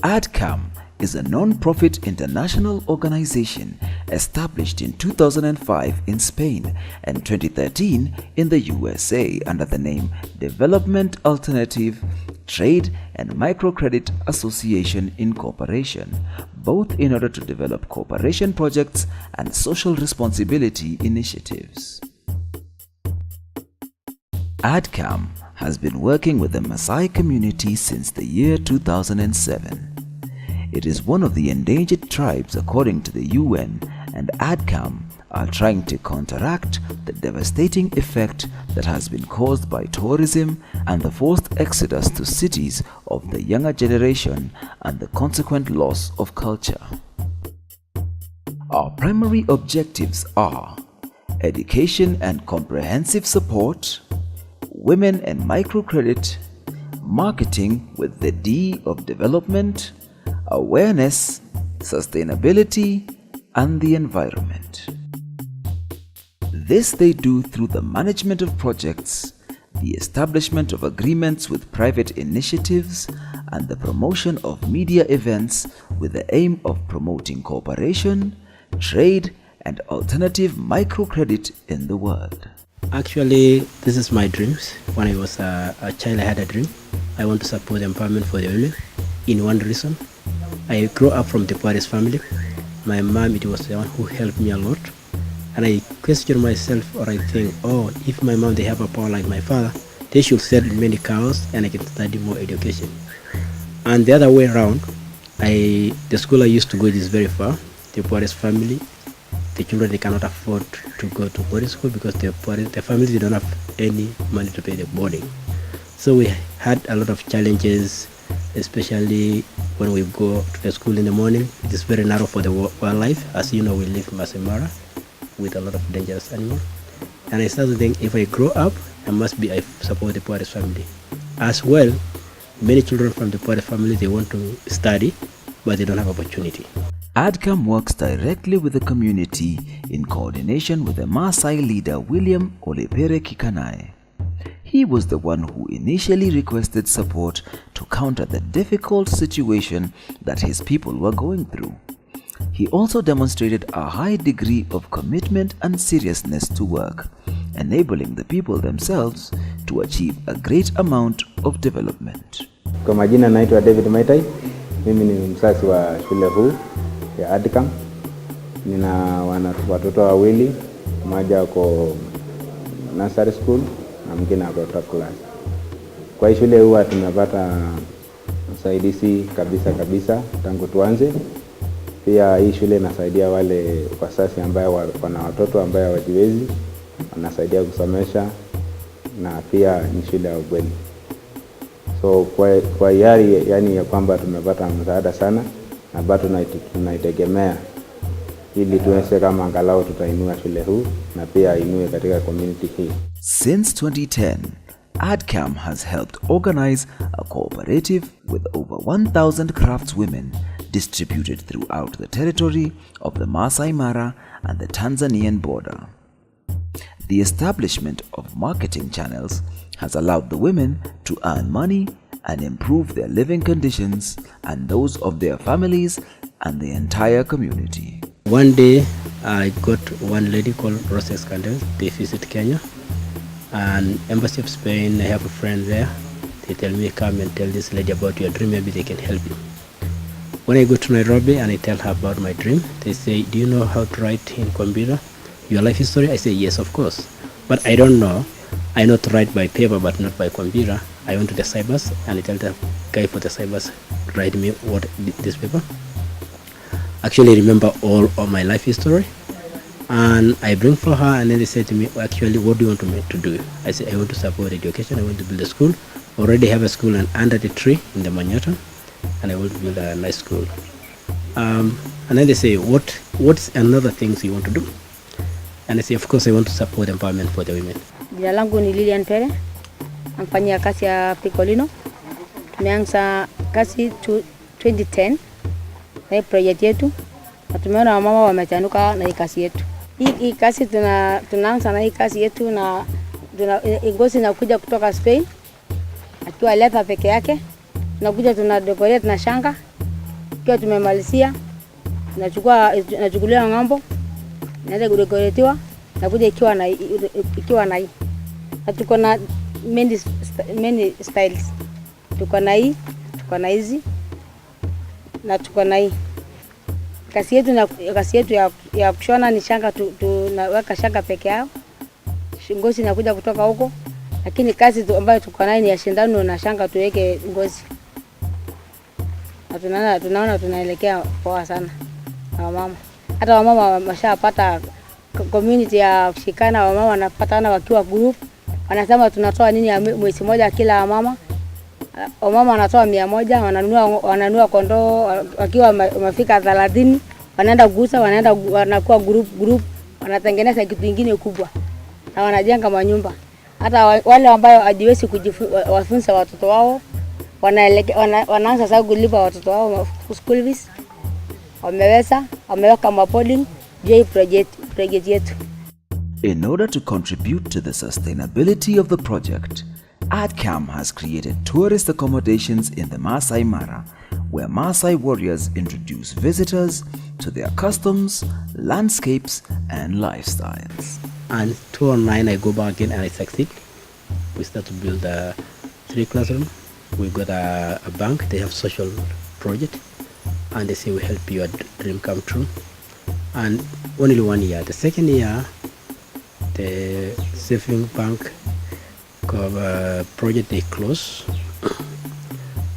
ADCAM is a non-profit international organization established in 2005 in Spain and 2013 in the USA under the name Development Alternative Trade and Microcredit Association Incorporation, both in order to develop cooperation projects and social responsibility initiatives. ADCAM has been working with the Maasai community since the year 2007. It is one of the endangered tribes according to the UN, and ADCAM are trying to counteract the devastating effect that has been caused by tourism and the forced exodus to cities of the younger generation and the consequent loss of culture. Our primary objectives are education and comprehensive support, women and microcredit, marketing with the D of development, awareness, sustainability, and the environment. This they do through the management of projects, the establishment of agreements with private initiatives, and the promotion of media events with the aim of promoting cooperation, trade, and alternative microcredit in the world. Actually, this is my dreams. When I was a child, I had a dream. I want to support empowerment for the women. In one reason, I grew up from the poorest family. My mom, it was the one who helped me a lot. And I question myself, or I think, oh, if my mom, they have a power like my father, they should sell many cows and I can study more education. And the other way around, the school I used to go is very far. The poorest family, the children, they cannot afford to go to boarding school because the families, they don't have any money to pay the boarding. So we had a lot of challenges, especially when we go to the school in the morning. It is very narrow for the wildlife. As you know, we live in Masai Mara with a lot of dangerous animals. And I started to think, if I grow up, I support the poorest family. As well, many children from the poorest family, they want to study, but they don't have opportunity. ADCAM works directly with the community in coordination with the Maasai leader William Olepere Kikanae. He was the one who initially requested support to counter the difficult situation that his people were going through. He also demonstrated a high degree of commitment and seriousness to work, enabling the people themselves to achieve a great amount of development. Kwa majina naitwa David Maitai, mimi ni msasi wa shule huu ya ADCAM. Nina watoto wawili, mmoja ako nursery school na mwingine ako top class. Kwa hii shule huwa tumepata usaidizi kabisa tangu tuanze. Pia hii shule inasaidia wale wazazi ambao wana watoto ambao hawajiwezi, wanasaidia kusomesha, na pia ni shule ya bweni. So kwa hiari, yani ya kwamba tumepata msaada sana na bado tunaitegemea ili tuweze kama angalau tutainua shule huu na pia inue katika community hii. Since 2010, ADCAM has helped organize a cooperative with over 1,000 craftswomen distributed throughout the territory of the Masai Mara and the Tanzanian border. The establishment of marketing channels has allowed the women to earn money and improve their living conditions and those of their families and the entire community. One day, I got one lady called Rosa Escandel. They visit Kenya, and Embassy of Spain, I have a friend there. They tell me, come and tell this lady about your dream, maybe they can help you. When I go to Nairobi and I tell her about my dream, they say, do you know how to write in computer your life history? I say, yes, of course. But I don't know. I know to write by paper, but not by computer. I went to the cybers and I tell the guy for the cybers, write me this paper. Actually remember all of my life history. And I bring for her, and then they say to me, actually, what do you want me to do? I say, I want to support education. I want to build a school. Already have a school under the tree in the Manyatta, and I want to build a nice school. And then they say, what's another things you want to do? And I say, of course, I want to support empowerment for the women. Jina langu ni Lilian Pere, nafanya kazi ya Picolino. Tumeanza kazi 2010 na hii project yetu, na tumeona wamama wamechanuka na hii kazi yetu. Hii kazi tunaanza na hii kazi yetu, na ingozi inakuja kutoka Spain akiwa leather peke yake. Tunakuja tuna decorate na shanga, Tukiwa tumemalizia, nachukuliwa ng'ambo, naenda kudekoretiwa, nakuja ikiwa na hii. Na tuko na many styles. Tuko na hii, tuko na hizi, na tuko na hii. Kazi yetu ya kushona ni shanga, tunaweka shanga peke yao. Ngozi inakuja kutoka huko. Lakini kazi ambayo tuko nayo ni ya shindano na shanga tuweke ngozi. Na tunaona tunaelekea poa sana na wamama. Hata wamama wameshapata community ya kushikana, wamama wanapatana wakiwa group. Wanasema tunatoa nini ya mwezi mmoja kila mama. Wamama wanatoa 100, wananunua kondoo wakiwa wamefika 30, wanaenda kugusa, wanakuwa group, wanatengeneza kitu kingine kubwa. Na wanajenga manyumba. Hata wale ambao hajiwezi kujifunza watoto wao wanaanza sasa kulipa watoto wao school fees. Wameweka mapoding project yetu. In order to contribute to the sustainability of the project, ADCAM has created tourist accommodations in the Masai Mara, where Masai warriors introduce visitors to their customs, landscapes, and lifestyles. And 2009 I go back again and I succeed. We start to build 3 classrooms. We got a bank, they have social project, and they say we help your dream come true. And only 1 year. The second year, the saving bank project they close.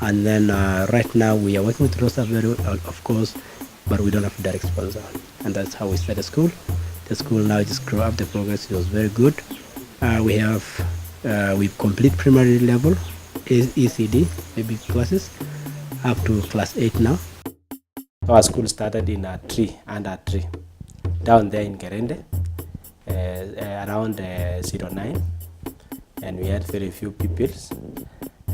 And then right now we are working with Rosa very of course, but we don't have direct sponsor. And that's how we started school. The school now just grew up, the progress was very good. We complete primary level, ECD, maybe classes, up to class 8 now. Our school started in a tree, under a tree, down there in Gerende, around 09, and we had very few pupils,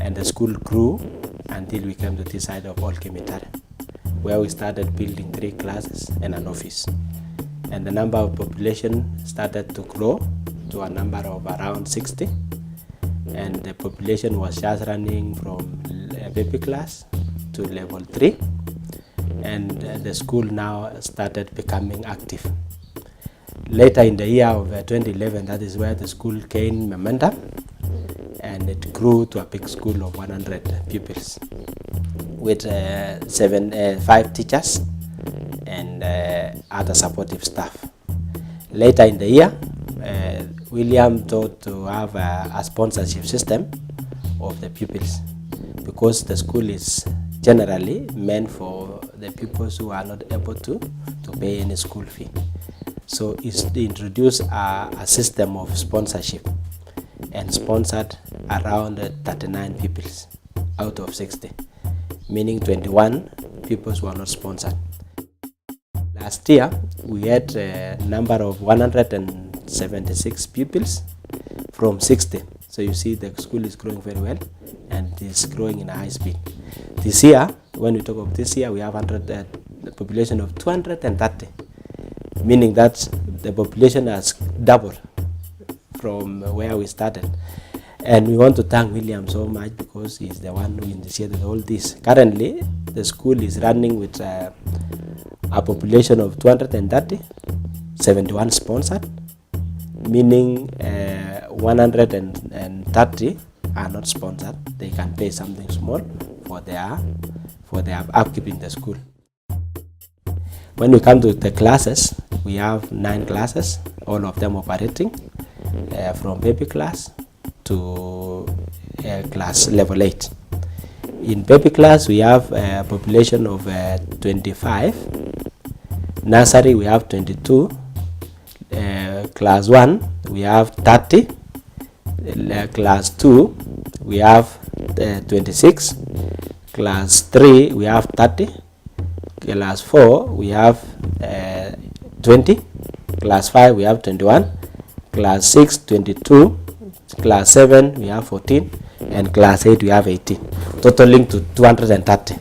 and the school grew until we came to this side of Old Kimitare, where we started building 3 classes and an office. And the number of population started to grow to a number of around 60, and the population was just running from baby class to level 3, and the school now started becoming active. Later in the year of 2011, that is where the school gained momentum, and it grew to a big school of 100 pupils with 5 teachers and other supportive staff. Later in the year, William thought to have a sponsorship system of the pupils, because the school is generally meant for the pupils who are not able to pay any school fee. So he introduced a system of sponsorship and sponsored around 39 pupils out of 60, meaning 21 pupils were not sponsored. Last year, we had a number of 176 pupils from 60. So you see the school is growing very well, and is growing in a high speed. This year, when we talk of this year, we have the population of 230, meaning that the population has doubled from where we started. And we want to thank William so much, because he's the one who initiated all this. Currently, the school is running with a population of 230, 71 sponsored, meaning 130 are not sponsored. They can pay something small for their upkeep in the school. When we come to the classes, we have 9 classes, all of them operating from baby class to class level 8. In baby class, we have a population of 25. Nursery, we have 22. Class 1, we have 30. Class 2, we have 26. Class 3, we have 30. Class 4, we have 20. Class 5, we have 21. Class 6, 22. Class 7, we have 14. And class 8, we have 18. Totaling to 230.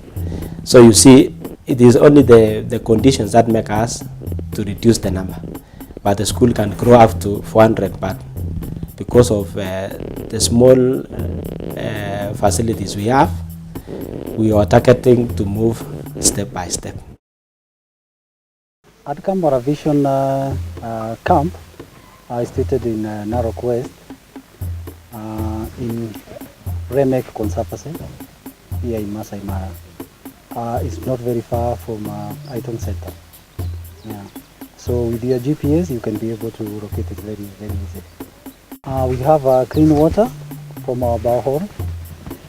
So you see, it is only the conditions that make us to reduce the number. But the school can grow up to 400, but because of the small facilities we have, we are targeting to move step by step. ADCAM Mara Vision camp is situated in Narok West in Remek Conservancy here in Masai Mara. It's not very far from Iton Center. Yeah. So with your GPS, you can be able to locate it very, very easily. We have clean water from our borehole,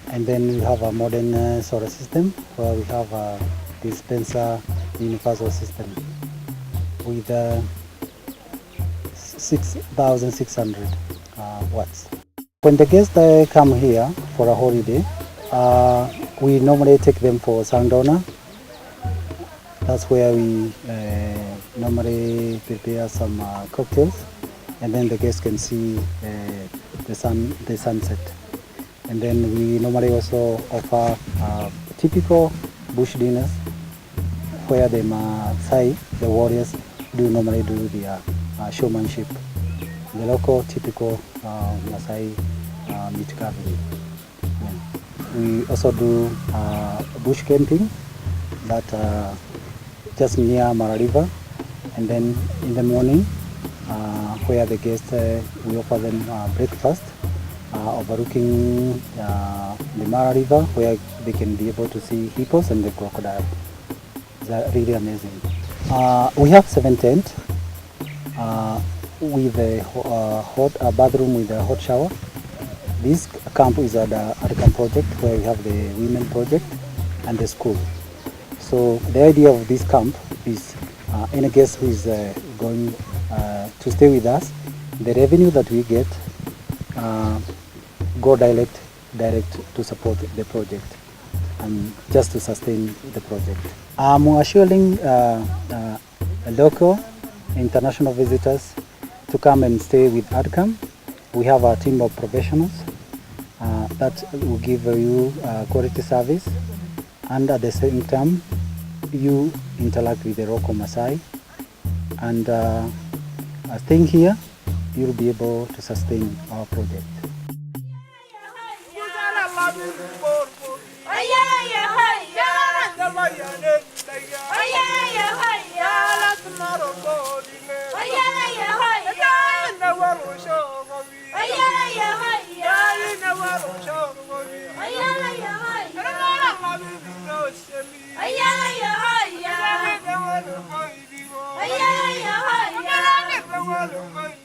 and then we have a modern solar system where we have a dispenser universal system with 6,600 watts. When the guests come here for a holiday, we normally take them for Sandona. That's where we normally prepare some cocktails, and then the guests can see the sunset. And then we normally also offer typical bush dinners where the Maasai, the warriors, normally do their showmanship, the local typical Maasai meat gathering. Yeah. We also do bush camping that just near Mara River, and then in the morning where the guests, we offer them breakfast overlooking the Mara River, where they can be able to see hippos and the crocodile. It's really amazing. We have 7 tents with a hot bathroom with a hot shower. This camp is at the ADCAM project, where we have the women project and the school. So the idea of this camp is any guest who is going to stay with us, the revenue that we get go direct to support the project and just to sustain the project. I'm assuring local international visitors to come and stay with ADCAM. We have a team of professionals that will give you quality service, and at the same time you interact with the local Maasai, and staying here you'll be able to sustain our project. Ay,